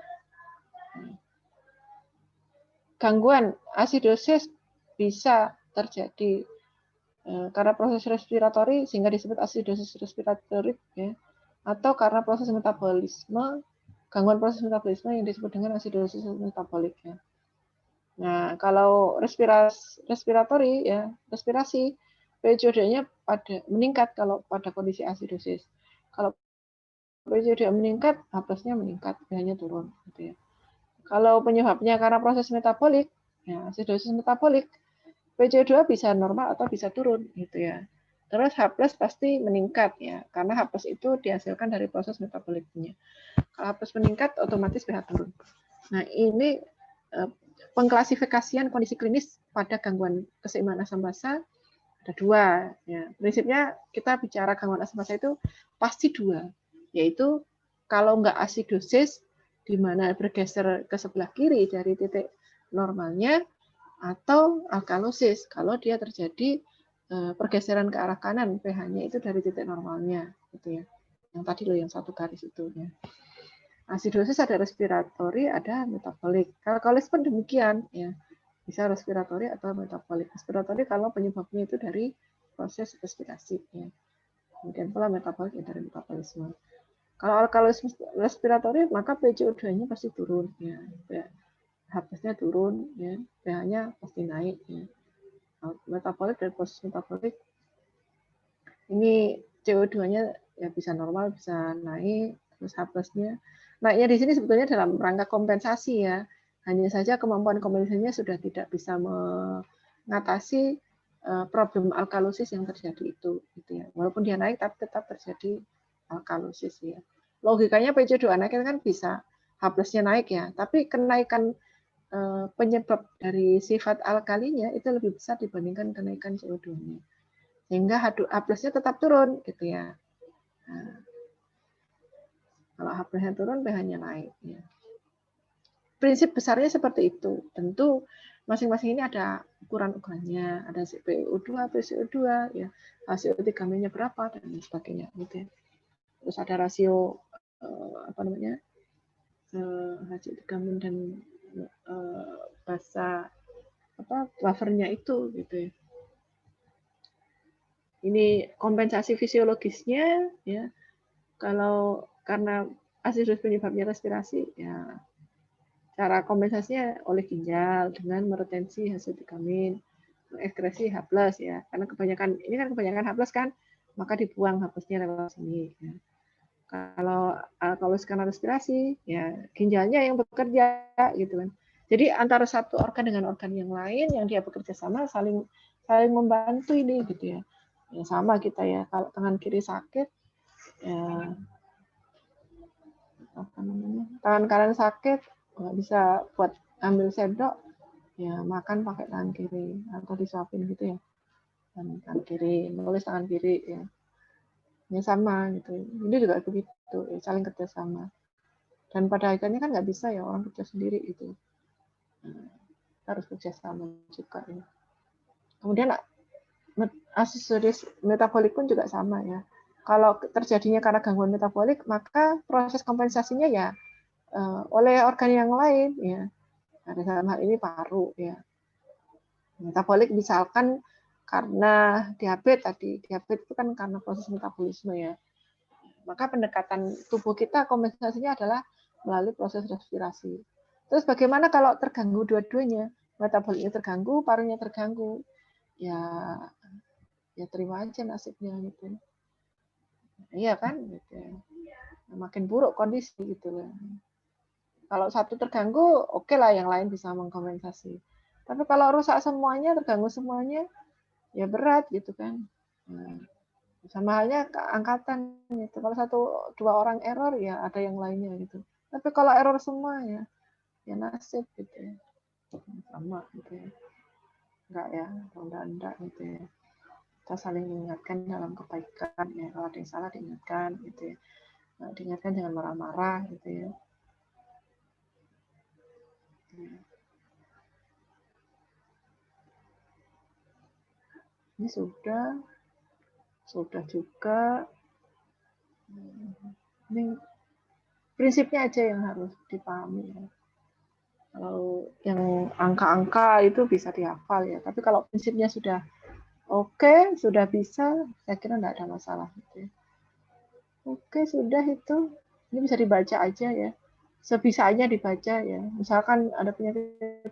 Gangguan asidosis bisa terjadi karena proses respiratori sehingga disebut asidosis respiratorik ya, atau karena proses metabolisme, gangguan proses metabolisme yang disebut dengan asidosis metabolik ya. Nah, kalau respiratori ya, respirasi PCOD-nya meningkat kalau pada kondisi asidosis. Kalau PCOD meningkat, H+-nya meningkat, pH-nya turun gitu ya. Kalau penyebabnya karena proses metabolik, ya asidosis metabolik, PCO2 bisa normal atau bisa turun gitu ya. Terus H+ pasti meningkat ya, karena H+ itu dihasilkan dari proses metaboliknya. Kalau H+ meningkat, otomatis pH turun. Nah, ini pengklasifikasian kondisi klinis pada gangguan keseimbangan asam basa ada dua. Ya. Prinsipnya kita bicara gangguan asam basa itu pasti dua, yaitu kalau nggak asidosis, di mana bergeser ke sebelah kiri dari titik normalnya, atau alkalosis kalau dia terjadi pergeseran ke arah kanan, pH-nya itu dari titik normalnya, gitu ya. Yang tadi loh yang satu garis itu ya. Asidosis ada respiratori, ada metabolik. Alkalosis pun demikian ya. Bisa respiratori atau metabolik. Respiratori kalau penyebabnya itu dari proses respirasi ya. Kemudian pula metabolik ya dari metabolisme. Kalau alkalosis respiratori maka PCO2-nya pasti turun ya. H+-nya turun ya, pH-nya pasti naik ya. Metabolik dan proses metabolik ini CO2-nya ya bisa normal, bisa naik, terus H+-nya naiknya di sini sebetulnya dalam rangka kompensasi ya. Hanya saja kemampuan kompensasinya sudah tidak bisa mengatasi problem alkalosis yang terjadi itu gitu ya. Walaupun dia naik tapi tetap terjadi alkalosis ya. Logikanya PCO2 naik kan bisa H+-nya naik ya, tapi kenaikan penyebab dari sifat alkalinya itu lebih besar dibandingkan kenaikan CO2-nya. Sehingga H+-nya tetap turun gitu ya. Nah, kalau H+-nya turun, pH-nya naik ya. Prinsip besarnya seperti itu. Tentu masing-masing ini ada ukuran-ukurannya, ada PO2, PCO2 ya, HCO3-nya berapa dan lain sebagainya gitu ya. Terus ada rasio HCO3 dan basa buffernya itu gitu ya. Ini kompensasi fisiologisnya ya. Kalau karena asidosis penyebabnya respirasi ya, cara kompensasinya oleh ginjal dengan meretensi HCO3, mengekskresi H+ ya. Karena kebanyakan H+ kan, maka dibuang H+-nya lewat sini ya. Kalau karena respirasi ya ginjalnya yang bekerja gitu kan. Jadi antara satu organ dengan organ yang lain yang dia bekerja sama saling membantu ini gitu ya. Ya sama kita ya, kalau tangan kiri sakit ya tangan kanan sakit nggak bisa buat ambil sendok ya makan pakai tangan kiri atau disuapin gitu ya, tangan kiri nulis tangan kiri ya. Ini sama gitu, ini juga begitu ya, saling kerjasama. Dan pada akhirnya kan nggak bisa ya orang kerja sendiri itu, harus kerjasama juga ya. Kemudian asidosis metabolik pun juga sama ya. Kalau terjadinya karena gangguan metabolik, maka proses kompensasinya ya oleh organ yang lain ya. Nah, dalam hal ini paru ya. Metabolik misalkan karena diabetes tadi, diabetes itu kan karena proses metabolisme ya. Maka pendekatan tubuh kita kompensasinya adalah melalui proses respirasi. Terus bagaimana kalau terganggu dua-duanya? Metaboliknya terganggu, parunya terganggu. Ya terima aja nasibnya gitu. Iya kan? Gitu. Makin buruk kondisi gitu. Kalau satu terganggu, oke lah yang lain bisa mengkompensasi. Tapi kalau rusak semuanya, terganggu semuanya, ya berat gitu kan. Nah, Sama halnya angkatan gitu. Kalau 1-2 orang error ya ada yang lainnya gitu. Tapi kalau error semua ya nasib gitu ya. Sama gitu ya. Enggak ya, enggak gitu ya. Kita saling mengingatkan dalam kebaikan ya. Kalau ada yang salah diingatkan gitu ya. Diingatkan jangan marah-marah gitu ya. Ini sudah juga. Ini prinsipnya aja yang harus dipahami ya. Kalau yang angka-angka itu bisa dihafal ya, tapi kalau prinsipnya sudah oke, sudah bisa, saya kira tidak ada masalah gitu ya. Oke, sudah itu. Ini bisa dibaca aja ya. Sebisanya dibaca ya. Misalkan ada penyakit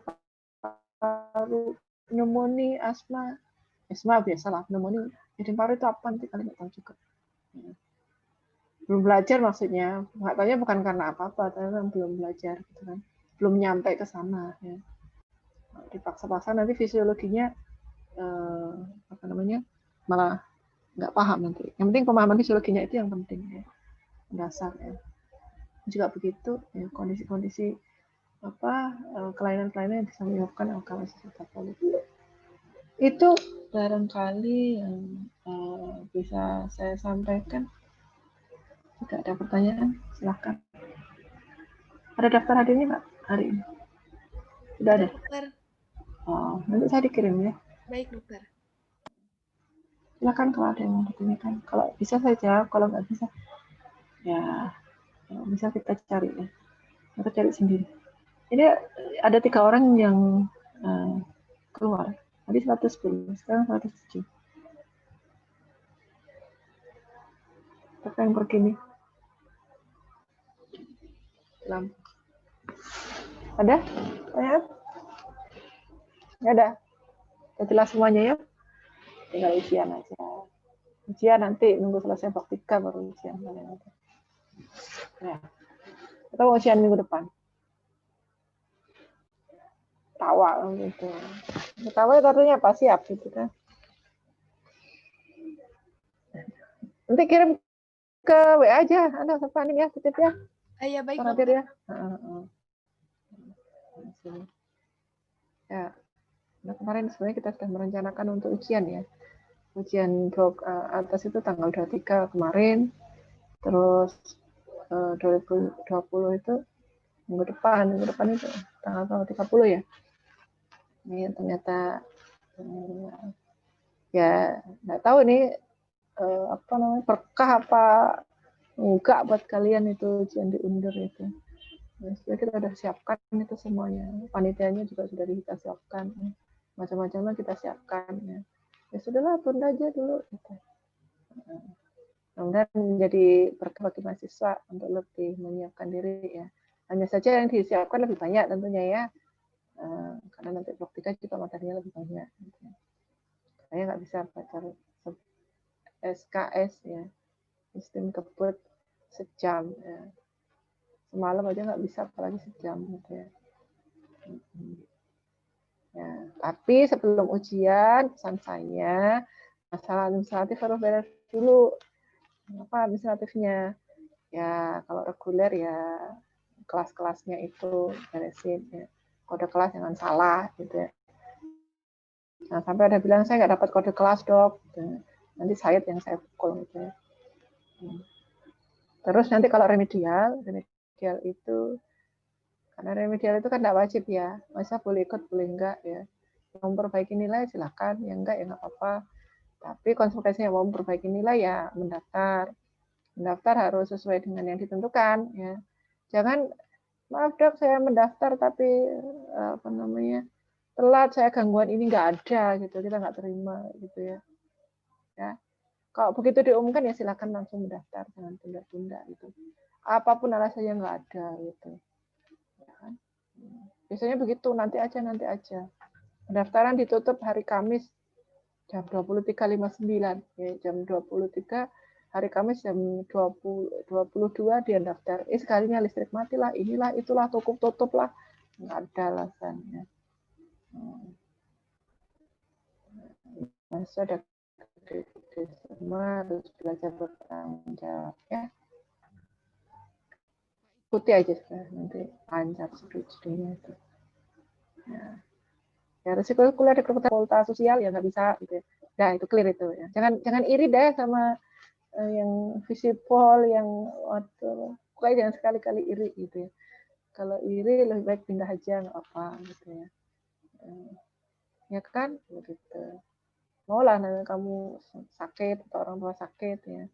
paru, pneumonia, asma biasalah pneumonia. Jadi paru itu apa nanti kalian nggak tahu juga. Belum belajar maksudnya, nggak tahunya bukan karena apa-apa, tapi memang belum belajar gitu kan, belum nyampe ke sana ya. Dipaksa-paksa nanti fisiologinya malah nggak paham nanti. Yang penting pemahaman fisiologinya itu yang penting ya, dasar ya. Juga begitu ya, kondisi-kondisi kelainan-kelainan yang bisa menyebabkan alkalosis metabolik. Itu barangkali yang bisa saya sampaikan. Jika ada pertanyaan, silakan. Ada daftar hadirnya Pak hari ini? Sudah ada? Dokter. Oh, nanti saya dikirim ya. Baik, dokter. Silakan kalau ada yang mau ditanyakan. Kalau bisa saya jawab, kalau nggak bisa, ya bisa kita cari ya. Kita cari sendiri. Ini ada 3 orang yang keluar. Tadi 110, sekarang 107. Siapa yang pergi nih? Ada? Pertanyaan? Nggak ada? Sudah jelas semuanya ya? Tinggal ujian aja. Ujian nanti nunggu selesai praktika baru ujian. Ya. Kita mau ujian minggu depan. Tawa gitu. Tawa artinya apa? Siap gitu kan. Nanti kirim ke WA aja. Anda sepanin ya, titip ya. Iya, baik, dokter. Ya. Ya. Nah, kemarin sebenarnya kita sudah merencanakan untuk ujian ya. Ujian blok atas itu tanggal 23 kemarin. Terus 2020 itu minggu depan itu tanggal 30 ya. Ini ternyata ya nggak tahu nih berkah apa enggak buat kalian itu ujian diundur itu. Nah, kita sudah siapkan itu semuanya. Panitianya juga sudah kita siapkan. Macam-macamnya kita siapkan ya. Ya sudahlah, tunda aja dulu gitu. Kemudian menjadi berkah bagi mahasiswa untuk lebih menyiapkan diri ya. Hanya saja yang disiapkan lebih banyak tentunya ya. Karena nanti praktika juga materinya lebih banyak. Gitu. Saya nggak bisa baca SKS ya, sistem kebut sejam ya. Semalam aja nggak bisa, apalagi sejam gitu ya. Ya, tapi sebelum ujian pesan saya masalah administratif harus beres dulu. Apa administratifnya? Ya kalau reguler ya kelas-kelasnya itu beresin ya. Kode kelas jangan salah gitu ya. Nah, sampai ada bilang saya nggak dapat kode kelas dok, nanti saya yang saya pukul gitu ya. Terus nanti kalau remedial itu karena remedial itu kan nggak wajib ya, masa boleh ikut boleh enggak ya. Mau memperbaiki nilai silakan, yang enggak ya nggak apa-apa. Tapi konsekuensinya mau memperbaiki nilai ya mendaftar. Mendaftar harus sesuai dengan yang ditentukan ya. Jangan maaf dok saya mendaftar tapi telat, saya gangguan ini nggak ada gitu, kita nggak terima gitu ya. Ya. Kalau begitu diumumkan ya silakan langsung mendaftar, jangan tunda-tunda gitu. Apapun alasannya nggak ada gitu. Ya kan? Biasanya begitu, nanti aja. Pendaftaran ditutup hari Kamis jam 23.59 ya, jam 23 hari Kamis jam 22 dia daftar. Sekalinya listrik mati lah, inilah itulah tutup lah, nggak ada alasannya. Masa ada gede-gede semua, harus belajar bertanggung jawab ya. Ikuti aja sudah, nanti lancar studinya itu. Ya, resiko kuliah di fakultas sosial ya nggak bisa gitu. Nah, itu clear itu ya. Jangan iri deh sama yang visipol, yang waktu pokoknya jangan sekali-kali iri gitu ya. Kalau iri lebih baik pindah aja nggak apa gitu ya. Ya kan begitu. Mau lah nanti kamu sakit atau orang tua sakit ya.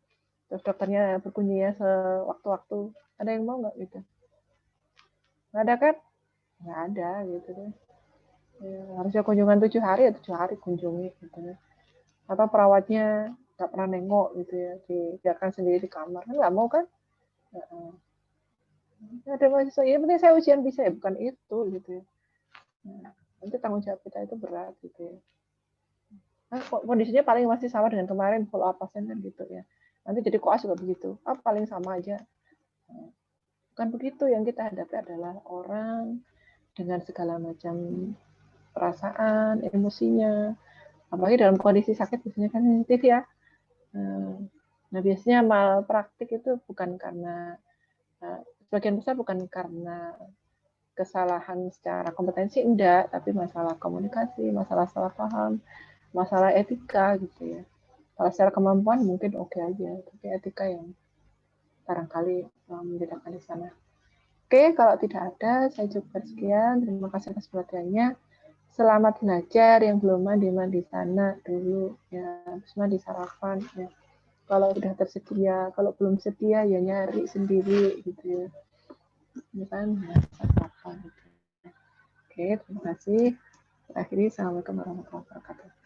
Terus dokternya berkunjungnya sewaktu-waktu. Ada yang mau nggak gitu? Nggak ada kan? Nggak ada gitu deh. Ya, harusnya kunjungan 7 hari ya 7 hari kunjungi gitu ya. Atau perawatnya nggak pernah nengok gitu ya, dibiarkan sendiri di kamar kan nggak mau kan? Ada mahasiswa ya penting saya ujian bisa ya bukan itu gitu ya. Nanti tanggung jawab kita itu berat gitu ya. Nah, kondisinya paling masih sama dengan kemarin follow up pasien kan gitu ya. Nanti jadi koas juga begitu. Paling sama aja. Bukan begitu, yang kita hadapi adalah orang dengan segala macam perasaan, emosinya. Apalagi dalam kondisi sakit biasanya kan sensitif ya. Nah, biasanya malpraktik itu bukan karena, sebagian besar bukan karena kesalahan secara kompetensi, enggak, tapi masalah komunikasi, masalah salah paham, masalah etika gitu ya. Kalau secara kemampuan mungkin oke aja, tapi etika yang barangkali membedakan di sana. Oke, kalau tidak ada, saya cukup sekian. Terima kasih atas perhatiannya. Selamat belajar, yang belum mandi sana dulu ya, habis mandi sarapan ya. Kalau sudah tersedia, kalau belum sedia ya nyari sendiri gitu ya. Ini kan ya, sarapan gitu. Oke, terima kasih. Akhirnya, assalamualaikum warahmatullahi wabarakatuh.